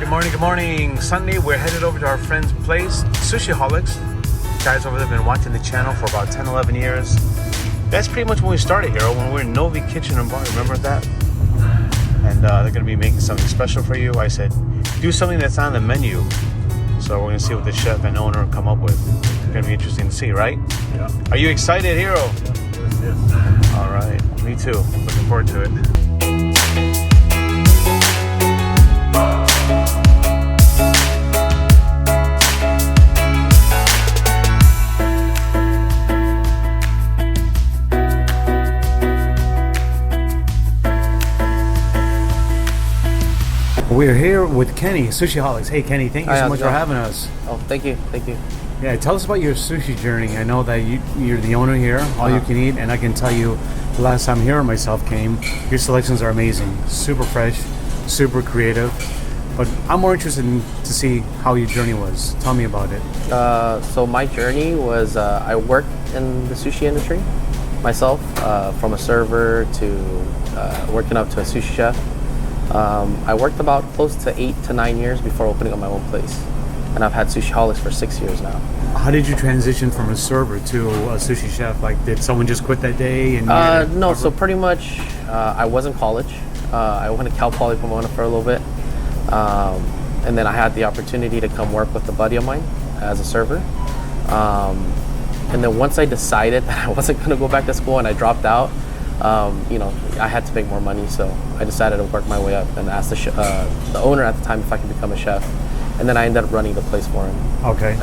Good morning. Sunday, we're headed over to our friend's place, Sushiholics. Guys over there have been watching the channel for about 10, 11 years. That's pretty much when we started here, when we were in Novi Kitchen and Bar. Remember that? And they're going to be making something special for you. I said, do something that's on the menu. So we're going to see what the chef and owner come up with. It's going to be interesting to see, right? Yeah. Are you excited, Hiro? Yes. All right. Me too. Looking forward to it. We're here with Kenny, Sushiholics. Hey, Kenny, thank you so much for having us. Oh, thank you. Yeah, tell us about your sushi journey. I know that you're the owner here, all you can eat, and I can tell you the last time Hiro and myself came, your selections are amazing. Super fresh, super creative. But I'm more interested to see how your journey was. Tell me about it. So my journey was, I worked in the sushi industry myself, from a server to working up to a sushi chef. I worked about close to 8 to 9 years before opening up my own place. And I've had Sushiholics for 6 years now. How did you transition from a server to a sushi chef? Like, did someone just quit that day? And no, so pretty much I was in college. I went to Cal Poly Pomona for a little bit. And then I had the opportunity to come work with a buddy of mine as a server. And then once I decided that I wasn't going to go back to school and I dropped out, I had to make more money, so I decided to work my way up and asked the owner at the time if I could become a chef, and then I ended up running the place for him. Okay.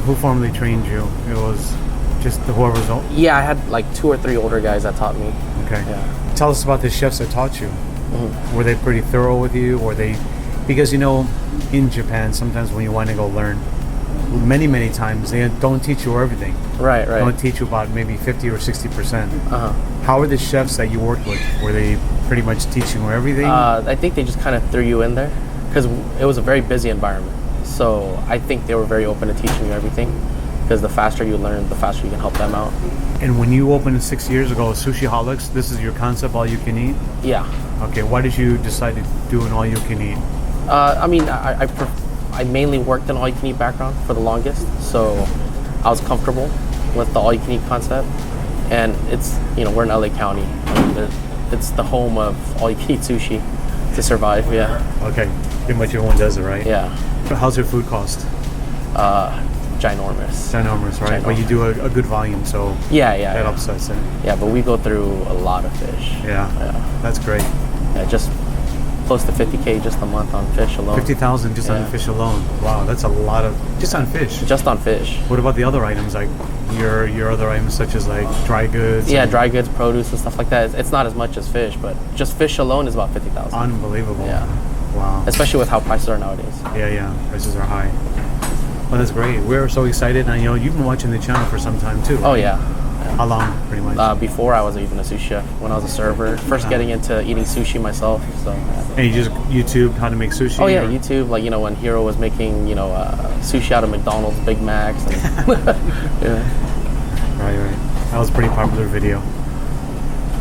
Who formally trained you? It was just whoever's old? Yeah, I had like 2 or 3 older guys that taught me. Okay. Yeah. Tell us about the chefs that taught you. Mm-hmm. Were they pretty thorough with you? Were they, because in Japan, sometimes when you want to go learn, many times they don't teach you everything. Right. They don't teach you about maybe 50 or 60%. Uh-huh. How were the chefs that you worked with? Were they pretty much teaching you everything? I think they just kind of threw you in there because it was a very busy environment. So I think they were very open to teaching you everything because the faster you learn, the faster you can help them out. And when you opened 6 years ago, Sushiholics, this is your concept, all you can eat? Yeah. Okay, why did you decide to do an all you can eat? I mainly worked in all-you-can-eat background for the longest, so I was comfortable with the all-you-can-eat concept. And it's, we're in LA County. It's the home of all-you-can-eat sushi to survive, yeah. Okay, pretty much everyone does it, right? Yeah. How's your food cost? Ginormous. Ginormous, right? Ginormous. But you do a good volume, so that upsets it. Yeah, but we go through a lot of fish. Yeah, that's great. Yeah, just close to 50K just a month on fish alone. 50,000 just on fish alone. Wow, that's a lot of just on fish. Just on fish. What about the other items, like your other items such as like dry goods? Yeah, dry goods, produce, and stuff like that. It's not as much as fish, but just fish alone is about 50,000. Unbelievable. Yeah. Wow. Especially with how prices are nowadays. Yeah, prices are high. Well, that's great. We're so excited, and you've been watching the channel for some time too. Oh yeah. How long, pretty much? Before I was even a sushi chef, when I was a server, first getting into eating sushi myself. So. And you just YouTubed how to make sushi? Oh yeah, YouTube. Like when Hiro was making sushi out of McDonald's Big Macs. And yeah. Right. That was a pretty popular video.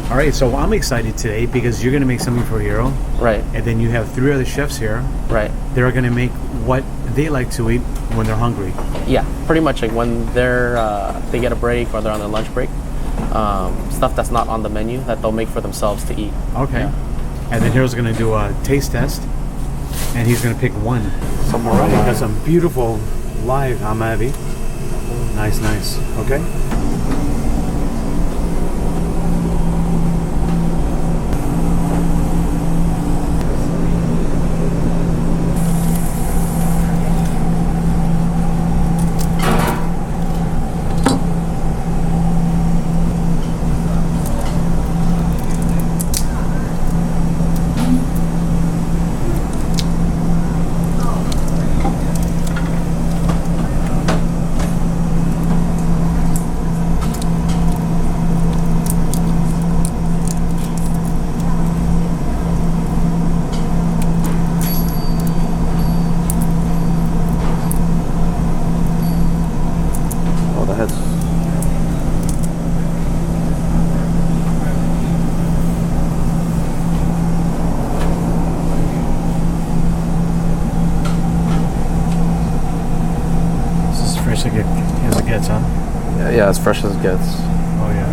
All right, so I'm excited today because you're gonna make something for Hiro. Right. And then you have 3 other chefs here. Right. They're gonna make what they like to eat when they're hungry. Yeah, pretty much like when they get a break or they're on their lunch break. Stuff that's not on the menu that they'll make for themselves to eat. Okay. Yeah. And then Hiro's gonna do a taste test, and he's gonna pick one. Somewhere right. Got some beautiful live hamabi. Nice. Okay. fresh as it gets, huh? Yeah, as fresh as it gets. Oh yeah.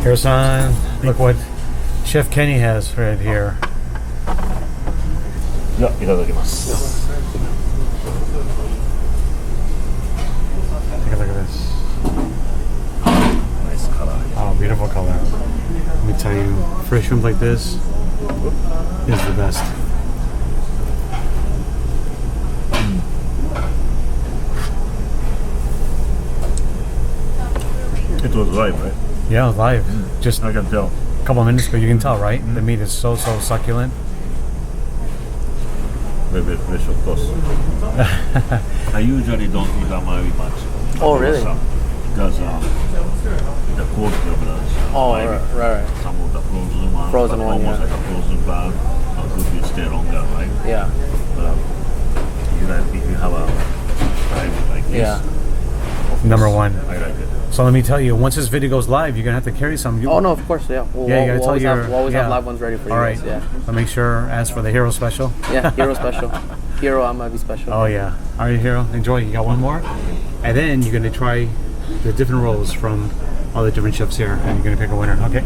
Hiro-san, look what Chef Kenny has right here. ではいただきます。 Take a look at this. Nice color. Oh, beautiful color. Let me tell you, fresh shrimp like this is the best. It was live, right? Yeah, live. Just I can tell. a couple of minutes ago, you can tell, right? The meat is so succulent. Very fresh, of course. I usually don't eat amari much. Oh, really? Because the quality of the Oh, amari, right. some of the frozen ones, Frozen but one, almost yeah. like a frozen bag, could be stay longer, right? Yeah. But if you have a live like this, Yeah. of Number course, one. I like it. So let me tell you, once this video goes live, you're gonna have to carry some. You, Oh no, of course, yeah. We'll, Yeah, you gotta we'll tell always, your. we'll always yeah. have live ones ready for you All right. guys. Yeah. I'll make sure. Ask for the Hero special. Yeah. Hero special. Hero, I'm gonna be special. Oh yeah. All right, Hero. Enjoy. You got one more, and then you're gonna try the different rolls from all the different chefs here, and you're gonna pick a winner. Okay.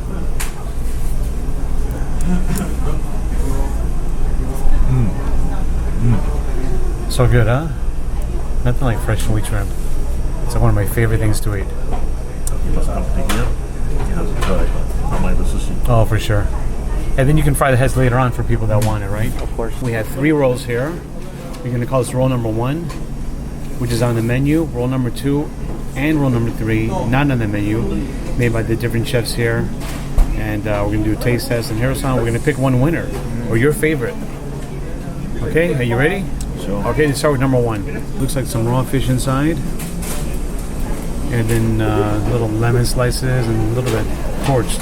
So good, huh? Nothing like fresh sweet shrimp. It's like one of my favorite things to eat. You must come to here. You have to try amari sushi. Oh, for sure. And then you can fry the heads later on for people that want it, right? Of course. We have 3 rolls here. We're going to call this roll number 1, which is on the menu. Roll number 2 and roll number 3, not on the menu, made by the different chefs here. And we're going to do a taste test. And Hiro-san, we're going to pick one winner, or your favorite. Okay, are you ready? Sure. Okay, let's start with number 1. Looks like some raw fish inside. And then little lemon slices and a little bit torched.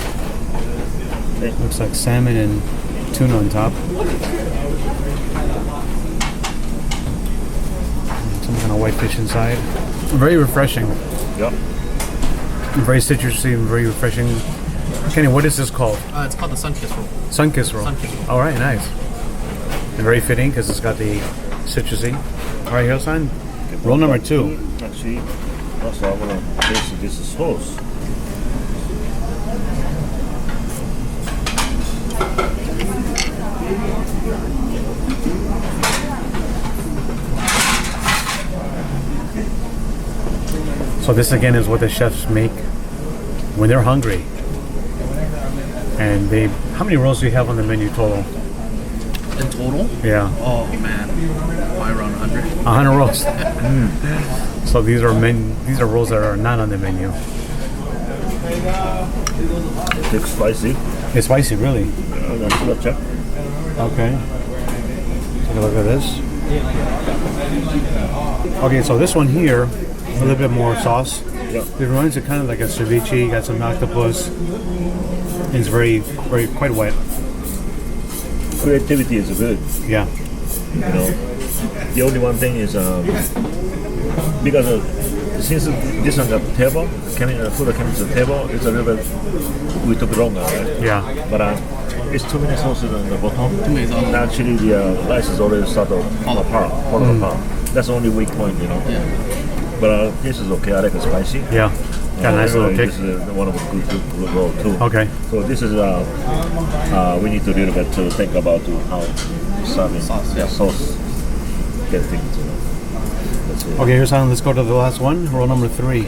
Looks like salmon and tuna on top. Some kind of white fish inside. Very refreshing. Yep. Very citrusy and very refreshing. Kenny, what is this called? It's called the Sun-Kissed roll. Sun-Kissed roll. Sun-Kissed roll. All right, nice. And very fitting because it's got the citrusy. All right, Hiro-san. Roll number 2. Actually, also I want to taste this sauce. So this again is what the chefs make when they're hungry. And they, how many rolls do you have on the menu total? In total? Yeah. Oh man, probably around 100. 100 rolls. So these are rolls that are not on the menu. It's spicy. It's spicy, really. Let's check. Okay. Take a look at this. Okay, so this one here, a little bit more sauce. Yeah. It reminds it kind of like a ceviche. Got some octopus. It's very, quite wet. Creativity is good. Yeah. You know, the only one thing is because since this one got table, food comes to the table, it's a little bit we took longer, right? Yeah. But it's too many sauces on the bottom. Too many sauces. And actually, the rice is already started fall apart. That's the only weak point, you know. Yeah. But this is okay. I like it spicy. Yeah. Got a nice little kick. This is one of the good roll too. Okay. So this is we need to a little bit to think about how serving Sauce, yeah. sauce get things. You know. That's it. Okay, here's how. Let's go to the last one. Roll number 3.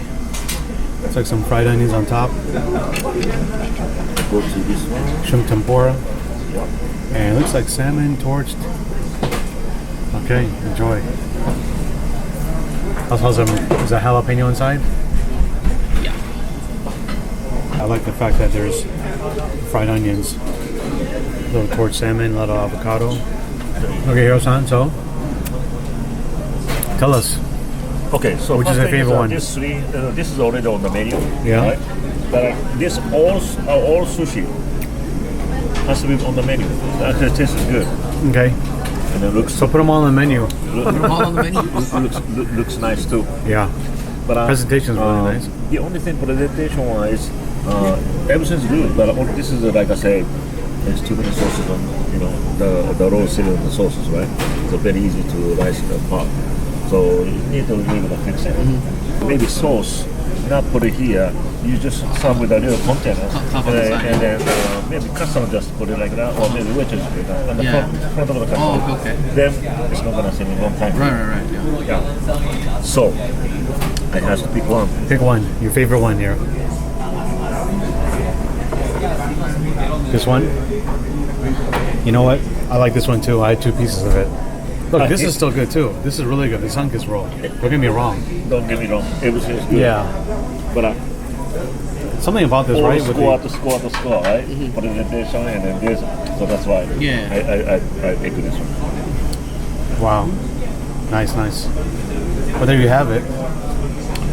Looks like some fried onions on top. Go to this one. Shrimp tempura. Yeah. And it looks like salmon torched. Okay, enjoy. How's is that jalapeno inside? Yeah. I like the fact that there's fried onions, a little torched salmon, a lot of avocado. Okay, Hiro-san, so tell us. Okay, so Which is first your thing favorite one? This three, this is already on the menu. Yeah. Right? But this all sushi has to be on the menu. The taste is good, Okay, and it looks so put them all on the menu. Put them all on the menu. looks nice too. Yeah, But presentation is really nice. The only thing presentation wise, everything's good. But this is like I say, there's too many sauces on the raw sitting on the sauces, right? So very easy to rice it apart. So you need to leave it fix it. Maybe sauce, not put it here. You just serve with a little container, Top on the side. and then maybe customer just put it like that, or maybe waitress put it on the Yeah. front of the customer. Oh, okay. Then it's not gonna sit in long time. Right. Yeah. Yeah. So I have to pick one. Pick one, your favorite one here. This one? You know what? I like this one too. I had 2 pieces of it. Look, this is still good too. This is really good. The Sunkiss roll. Don't get me wrong. Don't get me wrong, everything is good. Yeah. But Something about this, all right? score after score, right? Presentation and then this, so that's why Yeah. I pick this one. Wow. Nice. Well, there you have it.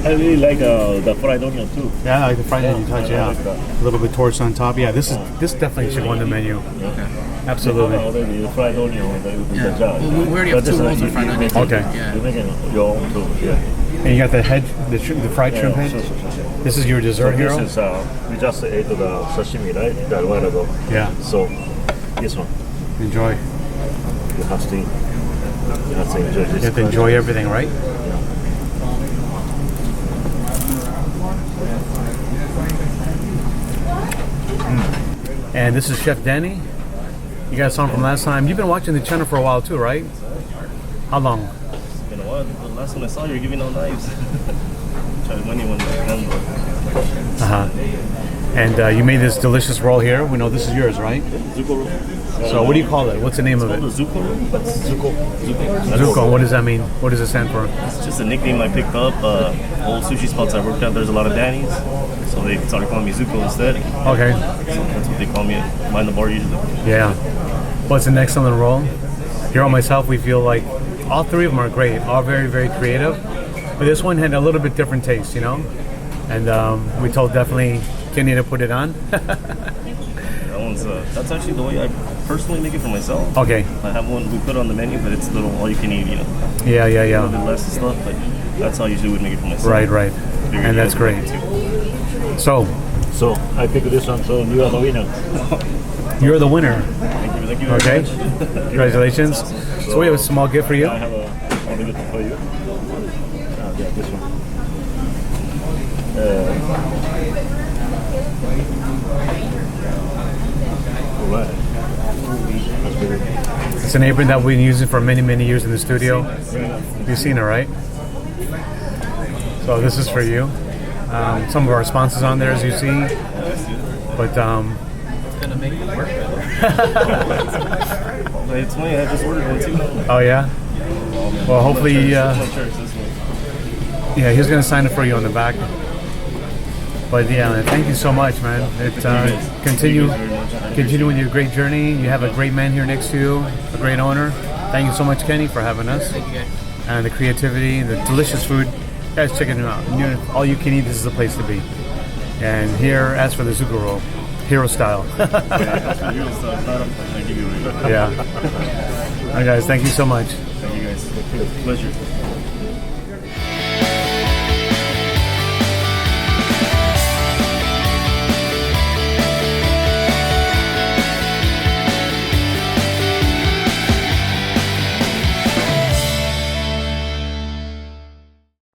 I really like the fried onion too. Yeah, I like the fried onion touch, I yeah. like that. A little bit torched on top. Yeah, this definitely should go on the menu. Okay. Absolutely. Already the fried onion with the Yeah. jar. Well, we already have But this 2 is rolls of fried onion. Okay. Yeah. You're making your own too. Yeah. And you got the head, the fried shrimp head. Sure. This is your So dessert, Hiro? this is we just ate the sashimi, right? A while ago. Yeah. So this one Enjoy. you have to enjoy this. You have to enjoy everything, right? And this is Chef Danny. You guys saw him from last time. You've been watching the channel for a while too, right? How long? It's been a while. The last time I saw you were giving out knives. Tried money one day. Uh-huh. And you made this delicious roll here. We know this is yours, right? Zuko roll. So what do you call it? What's the name of The it? Zuko roll? That's Zuko. Zuko. What does that mean? What does it stand for? It's just a nickname I picked up. Old sushi spots I worked at, there's a lot of Danny's. So they started calling me Zuko instead. Okay. So that's what they call me behind the bar usually. Yeah. Well, it's an excellent roll. Hiro and myself, we feel like all 3 of them are great. All very, very creative. But this one had a little bit different taste, you know? And we told definitely Kenny to put it on. That one's, that's actually the way I personally make it for myself. Okay. I have one we put on the menu, but it's a little all you can eat, you know. Yeah. A little bit less and stuff, but that's how I usually would make it for myself. Right. Figured And you that's guys would great. like it too. So I picked this one. So you are the winner. You're the winner. Thank you very Okay. much. Congratulations. So we have a small gift for you. I have a only good for you. Yeah, this one. Alright. That's very good. It's an apron that we've been using for many, many years in the studio. You've seen it, right? So this is for you. Some of our sponsors on there, as you see. But It's gonna make it work better. It's funny, I just ordered one too. oh yeah. Well, hopefully, This yeah, he's gonna sign it for you on the back. But yeah, man, thank you so much, man. Continue with your great journey. You have a great man here next to you, a great owner. Thank you so much, Kenny, for having us. Thank you, guys. And the creativity, the delicious food. Guys, check it out. All you can eat, this is the place to be. And here, as for the Zuko roll, hero style. yeah. All right, guys, thank you so much. Thank you guys. Pleasure.